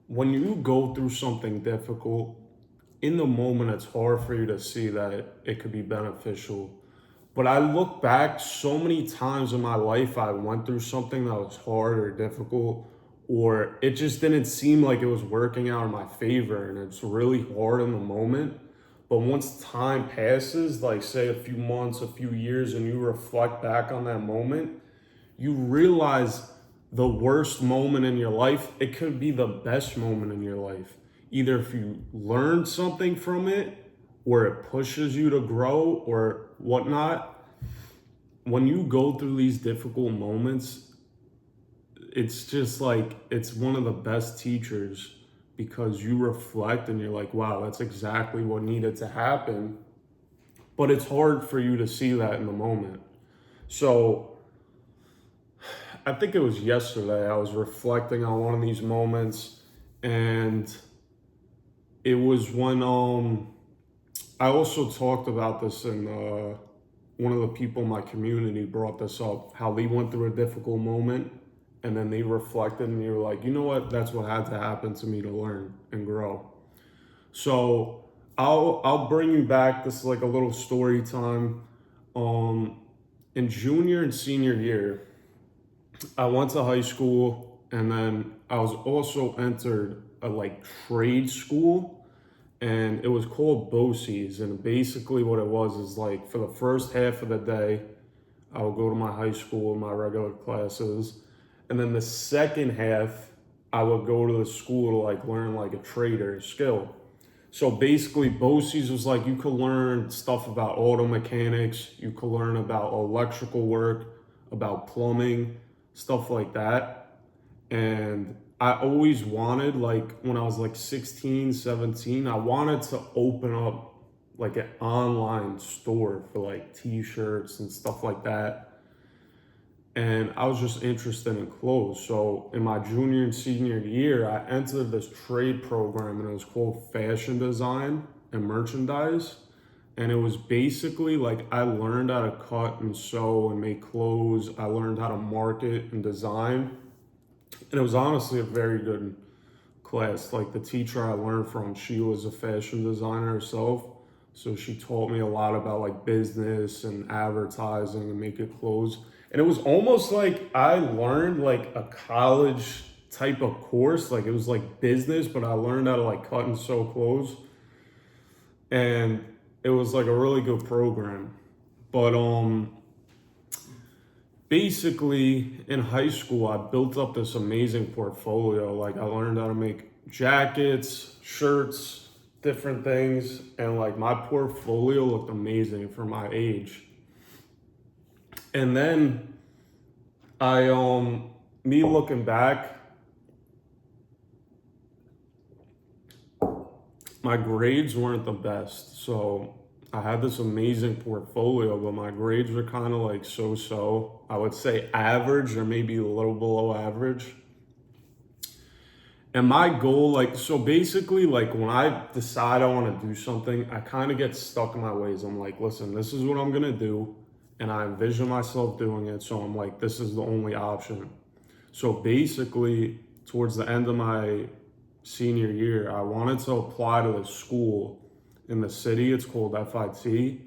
when you go through something difficult, in the moment, it's hard for you to see that it could be beneficial. But I look back so many times in my life, I went through something that was hard or difficult, or it just didn't seem like it was working out in my favor. And it's really hard in the moment. But once time passes, like say a few months, a few years, and you reflect back on that moment, you realize the worst moment in your life, it could be the best moment in your life. Either if you learn something from it, or it pushes you to grow, or whatnot. When you go through these difficult moments, it's just like it's one of the best teachers because you reflect and you're like, wow, that's exactly what needed to happen. But it's hard for you to see that in the moment. So I think it was yesterday, I was reflecting on one of these moments, and it was when I also talked about this in one of the people in my community brought this up, how they went through a difficult moment and then they reflected and they were like, you know what, that's what had to happen to me to learn and grow. So I'll bring you back. This is like a little story time. Um, in junior and senior year, I went to high school, and then I was also entered a like trade school, and it was called BOCES. And basically, what it was is like for the first half of the day, I would go to my high school, my regular classes, and then the second half, I would go to the school to like learn like a trade or a skill. So basically, BOCES was like you could learn stuff about auto mechanics, you could learn about electrical work, about plumbing, stuff like that. And I always wanted, like when I was like 16, 17, I wanted to open up like an online store for like t-shirts and stuff like that. And I was just interested in clothes. So in my junior and senior year, I entered this trade program, and it was called fashion design and merchandise. And it was basically like I learned how to cut and sew and make clothes. I learned how to market and design. And it was honestly a very good class. Like the teacher I learned from, she was a fashion designer herself. So she taught me a lot about like business and advertising and making clothes. And it was almost like I learned like a college type of course. Like it was like business, but I learned how to like cut and sew clothes. And it was like a really good program. But basically in high school I built up this amazing portfolio. Like I learned how to make jackets, shirts, different things, and like my portfolio looked amazing for my age. And then I me looking back, my grades weren't the best. So I had this amazing portfolio, but my grades were kind of like so. I would say average or maybe a little below average. And my goal, like, so basically, like, when I decide I want to do something, I kind of get stuck in my ways. I'm like, listen, this is what I'm going to do. And I envision myself doing it. So I'm like, this is the only option. So basically, towards the end of my senior year, I wanted to apply to the school in the city. It's called FIT.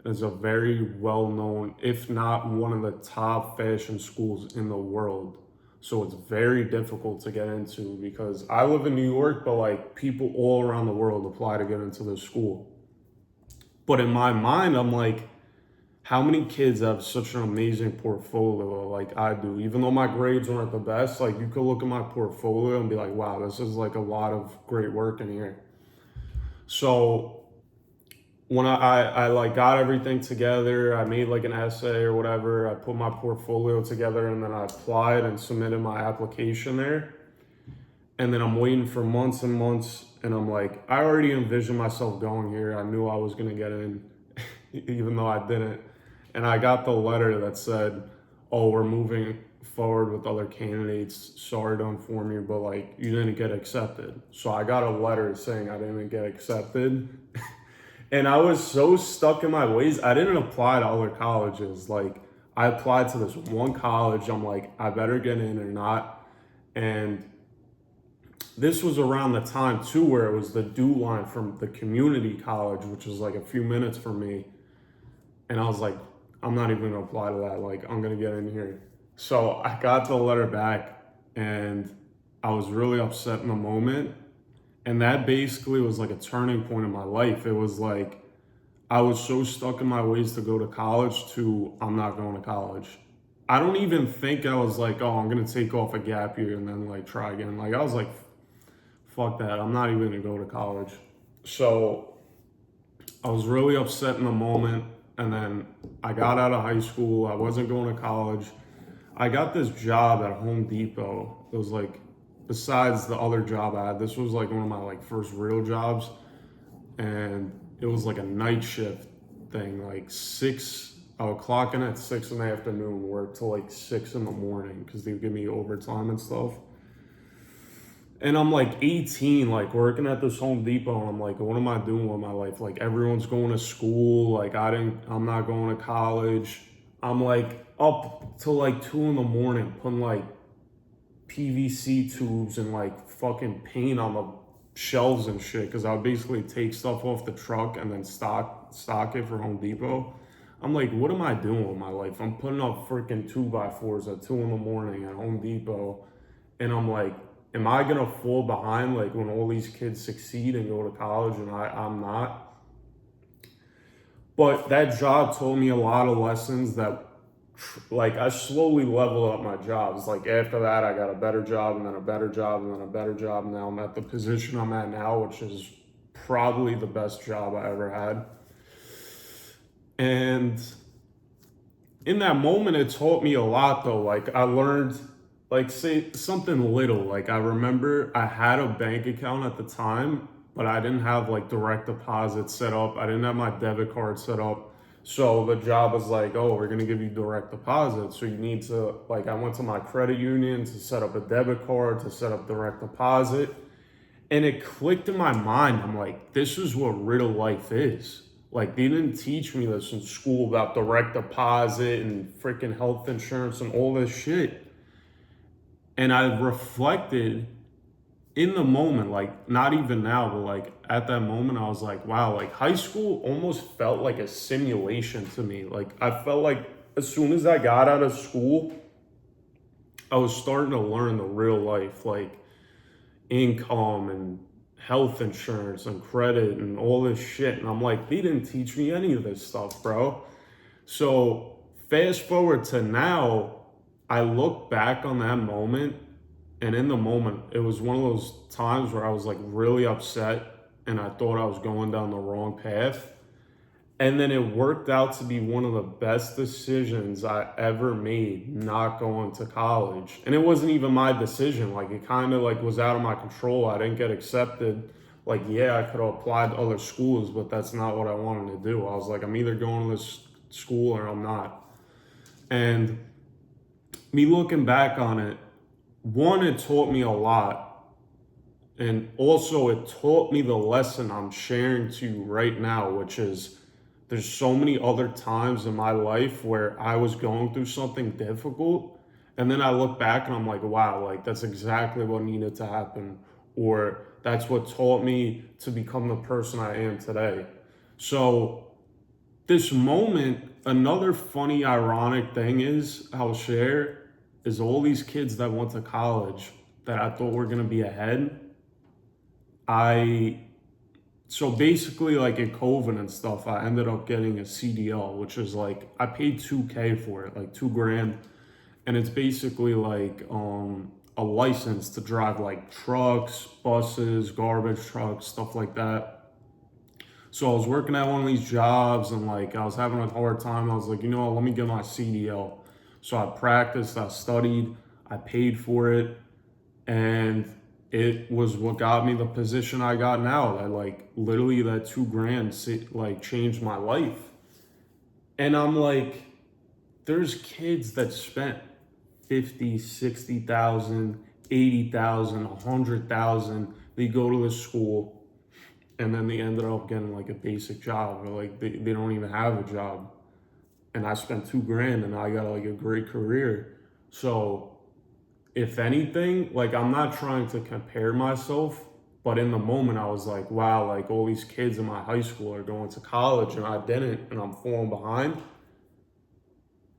It's a very well known, if not one of the top fashion schools in the world. So it's very difficult to get into because I live in New York, but like people all around the world apply to get into this school. But in my mind, I'm like, how many kids have such an amazing portfolio like I do? Even though my grades weren't the best, like you could look at my portfolio and be like, wow, this is like a lot of great work in here. So when I like got everything together, I made like an essay or whatever, I put my portfolio together, and then I applied and submitted my application there. And then I'm waiting for months and months, and I'm like, I already envisioned myself going here. I knew I was gonna get in, even though I didn't. And I got the letter that said, oh, we're moving forward with other candidates. Sorry to inform you, but like you didn't get accepted. So I got a letter saying I didn't get accepted. And I was so stuck in my ways. I didn't apply to other colleges. Like I applied to this one college. I'm like, I better get in or not. And this was around the time too where it was the due line from the community college, which was like a few minutes from me. And I was like, I'm not even gonna apply to that. Like, I'm gonna get in here. So I got the letter back and I was really upset in the moment. And that basically was like a turning point in my life. It was like I was so stuck in my ways to go to college to I'm not going to college. I don't even think I was like, oh, I'm gonna take off a gap year and then like try again. Like I was like, fuck that. I'm not even gonna go to college. So I was really upset in the moment. And then I got out of high school. I wasn't going to college. I got this job at Home Depot. It was like, besides the other job I had, this was like one of my like first real jobs. And it was like a night shift thing, like I would clock in at 6 in the afternoon, work till like 6 in the morning because they would give me overtime and stuff. And I'm like 18, like working at this Home Depot, and I'm like, what am I doing with my life? Like everyone's going to school, like I'm not going to college. I'm like up till like 2 in the morning putting like PVC tubes and like fucking paint on the shelves and shit because I would basically take stuff off the truck and then stock it for Home Depot. I'm like, what am I doing with my life? I'm putting up freaking 2x4s at 2 in the morning at Home Depot, and I'm like, am I gonna fall behind like when all these kids succeed and go to college and I'm not? But that job taught me a lot of lessons that like I slowly leveled up my jobs. Like after that, I got a better job and then a better job and then a better job. Now I'm at the position I'm at now, which is probably the best job I ever had. And in that moment, it taught me a lot though. Like I learned, like say something little. Like I remember I had a bank account at the time, but I didn't have like direct deposit set up. I didn't have my debit card set up. So the job was like, oh, we're gonna give you direct deposit. So you need to, like, I went to my credit union to set up a debit card, to set up direct deposit. And it clicked in my mind. I'm like, this is what real life is. Like, they didn't teach me this in school about direct deposit and freaking health insurance and all this shit. And I reflected in the moment, like not even now, but like at that moment, I was like, wow, like high school almost felt like a simulation to me. Like I felt like as soon as I got out of school, I was starting to learn the real life, like income and health insurance and credit and all this shit. And I'm like, they didn't teach me any of this stuff, bro. So fast forward to now, I look back on that moment, and in the moment, it was one of those times where I was like really upset and I thought I was going down the wrong path. And then it worked out to be one of the best decisions I ever made, not going to college. And it wasn't even my decision. Like it kind of like was out of my control. I didn't get accepted. Like, yeah, I could have applied to other schools, but that's not what I wanted to do. I was like, I'm either going to this school or I'm not. And me looking back on it, one, it taught me a lot. And also it taught me the lesson I'm sharing to you right now, which is there's so many other times in my life where I was going through something difficult. And then I look back and I'm like, wow, like that's exactly what needed to happen. Or that's what taught me to become the person I am today. So this moment, another funny, ironic thing is I'll share is all these kids that went to college that I thought were gonna be ahead. I so basically like in COVID and stuff, I ended up getting a CDL, which is like I paid 2K for it, like 2 grand, and it's basically like a license to drive like trucks, buses, garbage trucks, stuff like that. So I was working at one of these jobs and like I was having a hard time. I was like, you know what, let me get my CDL. So I practiced, I studied, I paid for it, and it was what got me the position I got now. That like literally that 2 grand like changed my life. And I'm like, there's kids that spent 50, 60,000, 80,000, 100,000. They go to the school and then they ended up getting like a basic job or like they don't even have a job. And I spent 2 grand and I got like a great career. So if anything, like I'm not trying to compare myself, but in the moment I was like, wow, like all these kids in my high school are going to college and I didn't, and I'm falling behind.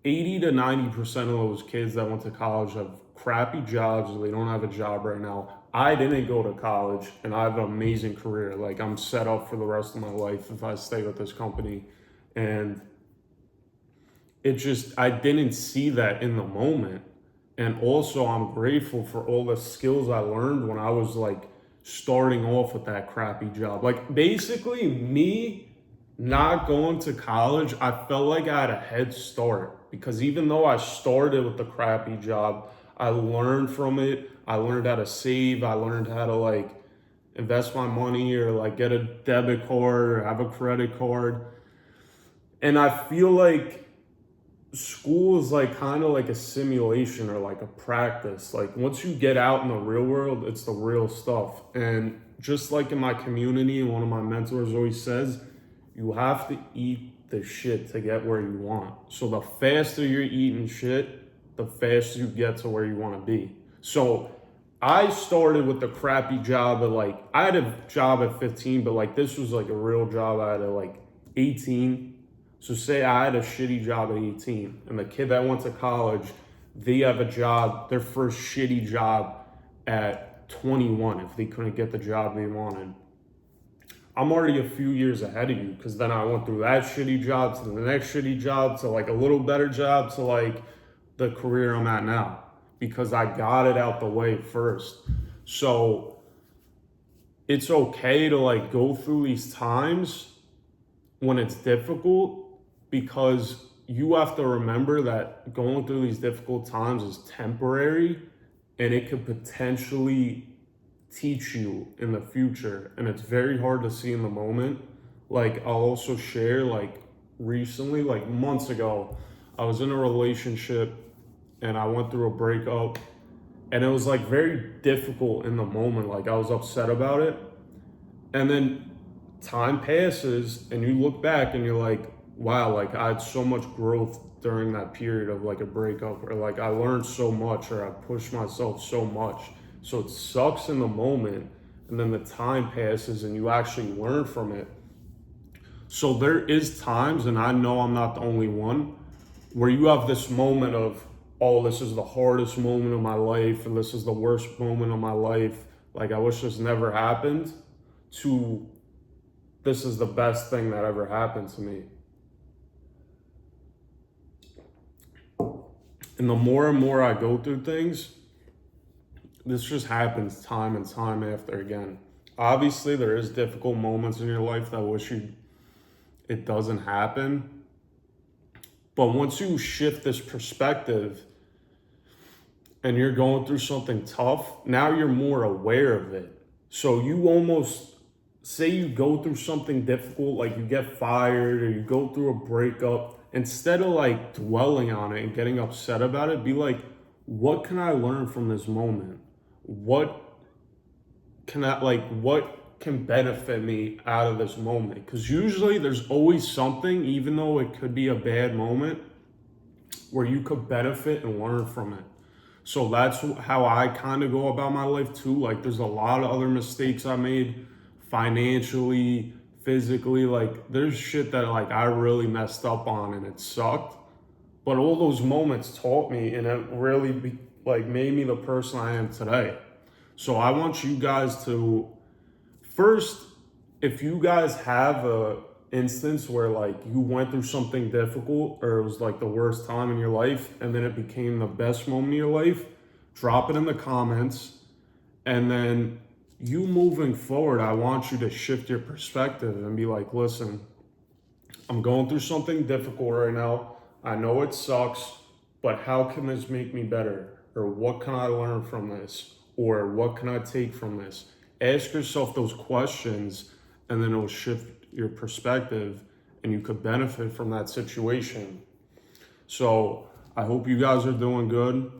80 to 90% of those kids that went to college have crappy jobs, or they don't have a job right now. I didn't go to college and I have an amazing career. Like I'm set up for the rest of my life if I stay with this company. And it just, I didn't see that in the moment. And also I'm grateful for all the skills I learned when I was like starting off with that crappy job. Like basically me not going to college, I felt like I had a head start because even though I started with the crappy job, I learned from it. I learned how to save. I learned how to like invest my money or like get a debit card or have a credit card. And I feel like school is like kind of like a simulation or like a practice. Like once you get out in the real world, it's the real stuff. And just like in my community, one of my mentors always says, you have to eat the shit to get where you want. So the faster you're eating shit, the faster you get to where you want to be. So I started with the crappy job at like, I had a job at 15, but like this was like a real job I had at like 18. So say I had a shitty job at 18 and the kid that went to college, they have a job, their first shitty job at 21 if they couldn't get the job they wanted. I'm already a few years ahead of you because then I went through that shitty job to the next shitty job to like a little better job to like the career I'm at now because I got it out the way first. So it's okay to like go through these times when it's difficult because you have to remember that going through these difficult times is temporary and it could potentially teach you in the future, and it's very hard to see in the moment. Like I'll also share like recently, like months ago, I was in a relationship and I went through a breakup and it was like very difficult in the moment. Like I was upset about it. And then time passes and you look back and you're like, wow, like I had so much growth during that period of like a breakup, or like I learned so much, or I pushed myself so much. So it sucks in the moment, and then the time passes and you actually learn from it. So there is times, and I know I'm not the only one, where you have this moment of, oh, this is the hardest moment of my life, and this is the worst moment of my life. Like I wish this never happened, to this is the best thing that ever happened to me. And the more and more I go through things, this just happens time and time after again. Obviously, there is difficult moments in your life that it doesn't happen. But once you shift this perspective and you're going through something tough, now you're more aware of it. So you almost say you go through something difficult, like you get fired or you go through a breakup, instead of like dwelling on it and getting upset about it, be like, what can I learn from this moment? What what can benefit me out of this moment? Because usually there's always something, even though it could be a bad moment, where you could benefit and learn from it. So that's how I kind of go about my life too. Like there's a lot of other mistakes I made financially, physically. Like there's shit that like I really messed up on and it sucked. But all those moments taught me, and it really like made me the person I am today. So I want you guys to first, if you guys have a instance where like you went through something difficult or it was like the worst time in your life and then it became the best moment of your life, drop it in the comments. And then you moving forward, I want you to shift your perspective and be like, listen, I'm going through something difficult right now. I know it sucks, but how can this make me better? Or what can I learn from this? Or what can I take from this? Ask yourself those questions, and then it'll shift your perspective and you could benefit from that situation. So I hope you guys are doing good.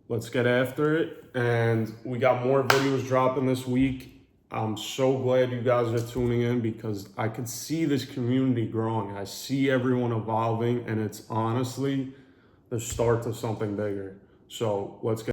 Let's get after it. And we got more videos dropping this week. I'm so glad you guys are tuning in because I can see this community growing. I see everyone evolving, and it's honestly the start to something bigger. So let's get